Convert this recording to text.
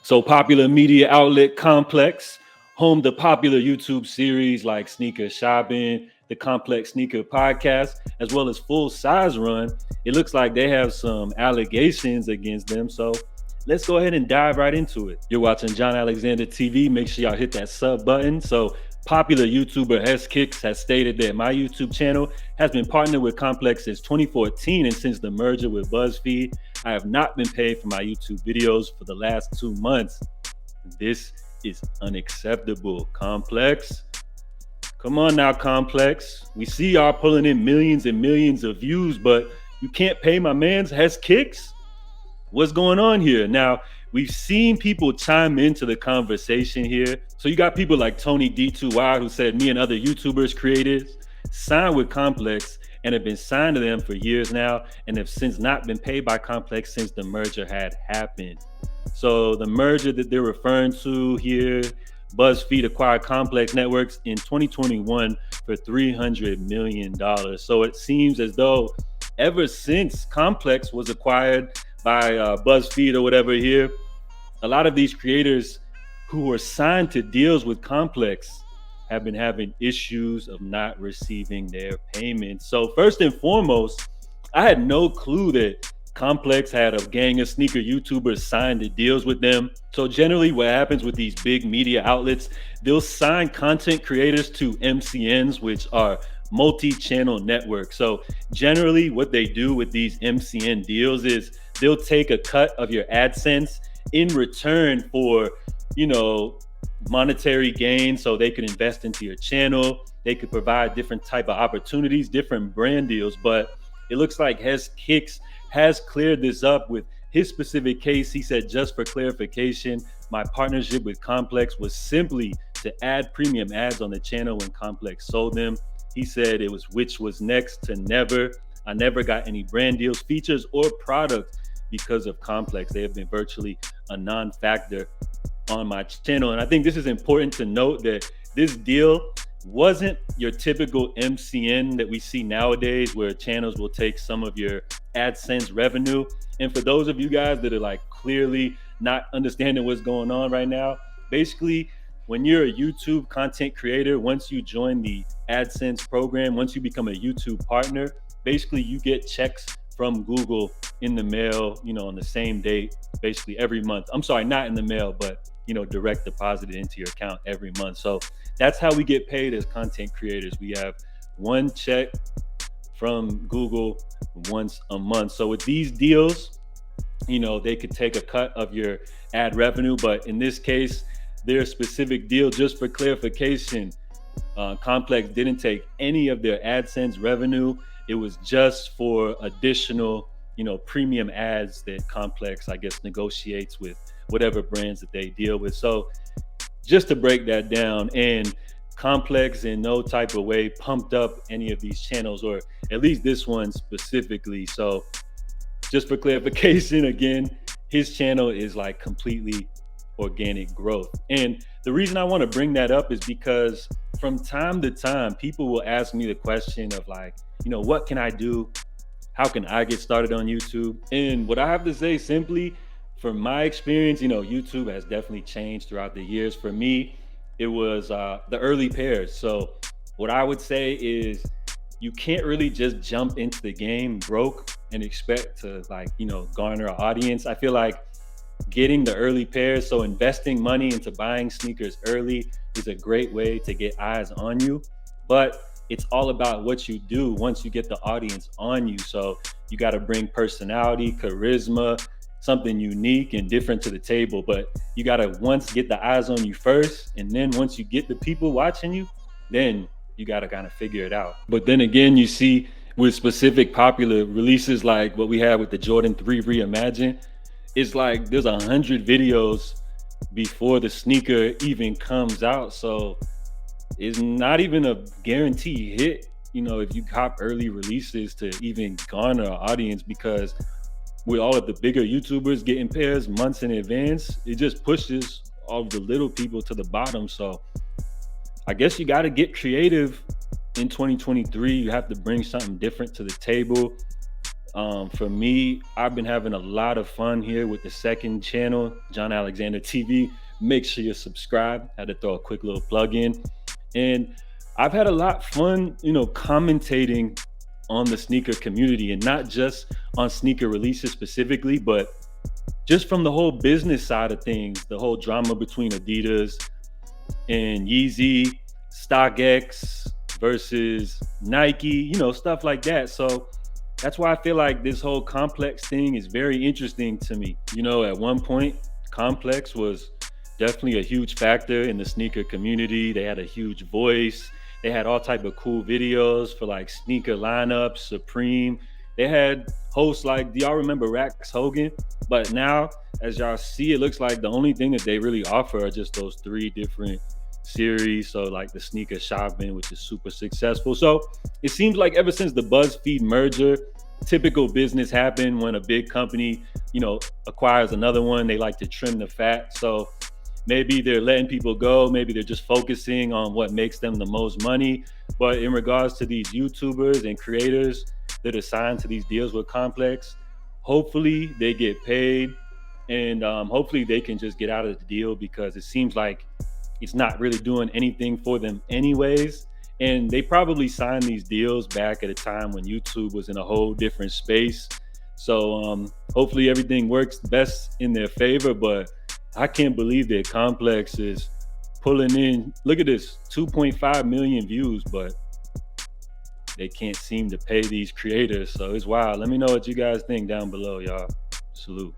So popular media outlet Complex, home to popular YouTube series like Sneaker Shopping, the Complex Sneaker Podcast, as well as Full Size Run. It looks like they have some allegations against them. So let's go ahead and dive right into it. You're watching John Alexander TV. Make sure y'all hit that sub button. So popular YouTuber Hes Kicks has stated that my YouTube channel has been partnered with Complex since 2014, and since the merger with BuzzFeed, I have not been paid for my YouTube videos for the last 2 months. This is unacceptable. Complex, come on now, Complex. We see y'all pulling in millions and millions of views, but you can't pay my man's Hes Kicks? What's going on here? Now, we've seen people chime into the conversation here. So you got people like Tony D2Y who said me and other YouTubers, creators, signed with Complex and have been signed to them for years now and have since not been paid by Complex since the merger had happened. So the merger that they're referring to here, BuzzFeed acquired Complex Networks in 2021 for $300 million. So it seems as though ever since Complex was acquired by BuzzFeed or whatever here, a lot of these creators who were signed to deals with Complex have been having issues of not receiving their payments. So first and foremost, I had no clue that Complex had a gang of sneaker YouTubers signed to deals with them. So generally what happens with these big media outlets, they'll sign content creators to MCNs, which are multi-channel networks. So generally what they do with these MCN deals is they'll take a cut of your AdSense in return for, monetary gain, so they could invest into your channel. They could provide different type of opportunities, different brand deals. But it looks like Hes Kicks has cleared this up with his specific case. He said, just for clarification, my partnership with Complex was simply to add premium ads on the channel when Complex sold them. He said it was which was next to never. I never got any brand deals, features, or product because of Complex. They have been virtually a non-factor on my channel. And I think this is important to note that this deal wasn't your typical MCN that we see nowadays where channels will take some of your AdSense revenue. And for those of you guys that are like clearly not understanding what's going on right now, basically when you're a YouTube content creator, once you join the AdSense program, once you become a YouTube partner, basically you get checks from Google in the mail, on the same date, basically every month. I'm sorry, not in the mail, but direct deposited into your account every month. So that's how we get paid as content creators. We have one check from Google once a month. So with these deals, they could take a cut of your ad revenue, but in this case, their specific deal, just for clarification, Complex didn't take any of their AdSense revenue. It was just for additional, premium ads that Complex, I guess, negotiates with whatever brands that they deal with. So just to break that down, and Complex in no type of way pumped up any of these channels, or at least this one specifically. So just for clarification, again, his channel is like completely organic growth. And the reason I want to bring that up is because from time to time, people will ask me the question of like, what can I do? How can I get started on YouTube? And what I have to say simply, from my experience, YouTube has definitely changed throughout the years. For me, it was the early pairs. So what I would say is you can't really just jump into the game broke and expect to garner an audience. I feel like getting the early pairs, so investing money into buying sneakers early, is a great way to get eyes on you. But it's all about what you do once you get the audience on you. So you got to bring personality, charisma, something unique and different to the table. But you got to once get the eyes on you first. And then once you get the people watching you, then you got to kind of figure it out. But then again, you see with specific popular releases like what we had with the Jordan 3 Reimagine, it's like there's 100 videos before the sneaker even comes out. So it's not even a guaranteed hit, if you cop early releases to even garner an audience, because with all of the bigger YouTubers getting pairs months in advance, it just pushes all of the little people to the bottom. So I guess you got to get creative in 2023. You have to bring something different to the table. For me, I've been having a lot of fun here with the second channel, John Alexander TV. Make sure you're subscribed. Had to throw a quick little plug in. And I've had a lot fun, commentating on the sneaker community, and not just on sneaker releases specifically, but just from the whole business side of things, the whole drama between Adidas and Yeezy, StockX versus Nike, stuff like that. So that's why I feel like this whole Complex thing is very interesting to me. At one point, Complex was definitely a huge factor in the sneaker community. They had a huge voice. They had all type of cool videos for like sneaker lineups, Supreme. They had hosts like, do y'all remember Rax Hogan? But now, as y'all see, it looks like the only thing that they really offer are just those 3 different series. So like the sneaker shopping, which is super successful. So it seems like ever since the BuzzFeed merger, typical business happened when a big company, acquires another one. They like to trim the fat. So maybe they're letting people go. Maybe they're just focusing on what makes them the most money. But in regards to these YouTubers and creators that are signed to these deals with Complex, hopefully they get paid, and hopefully they can just get out of the deal, because it seems like it's not really doing anything for them anyways. And they probably signed these deals back at a time when YouTube was in a whole different space. So hopefully everything works best in their favor. But I can't believe that Complex is pulling in, look at this, 2.5 million views, but they can't seem to pay these creators. So it's wild. Let me know what you guys think down below, y'all. Salute.